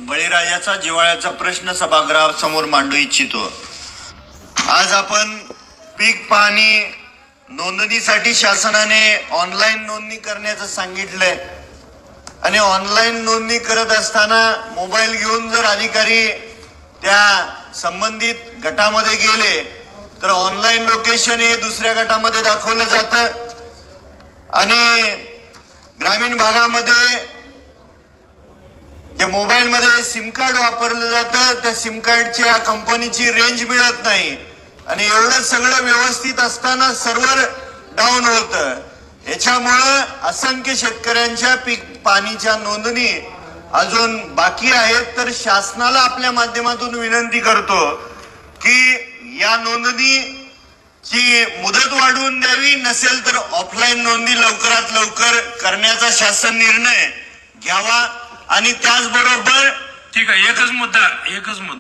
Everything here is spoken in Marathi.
बळीराजाचा जिव्हाळ्याचा प्रश्न सभागृहासमोर मांडू इच्छितो। आज आपण पीक पाहणी नोंदणीसाठी शासनाने ऑनलाईन नोंदणी करण्याचं सांगितलंय आणि ऑनलाईन नोंदणी करत असताना मोबाईल घेऊन जर अधिकारी त्या संबंधित गटामध्ये गेले तर ऑनलाईन लोकेशन हे दुसऱ्या गटामध्ये दाखवलं जातं आणि ग्रामीण भागामध्ये जे मोबाईल मध्ये सिम कार्ड वापरलं जातं त्या सिम कार्डच्या कंपनीची रेंज मिळत नाही आणि एवढं सगळं व्यवस्थित असताना सर्व्हर डाऊन होतं। याच्यामुळे असंख्य शेतकऱ्यांच्या पीक पाणीच्या नोंदणी अजून बाकी आहेत। तर शासनाला आपल्या माध्यमातून विनंती करतो की या नोंदणीची मुदत वाढवून द्यावी, नसेल तर ऑफलाईन नोंदणी लवकरात लवकर करण्याचा शासन निर्णय घ्यावा। आणि त्याचबरोबर ठीक आहे, एकच मुद्दा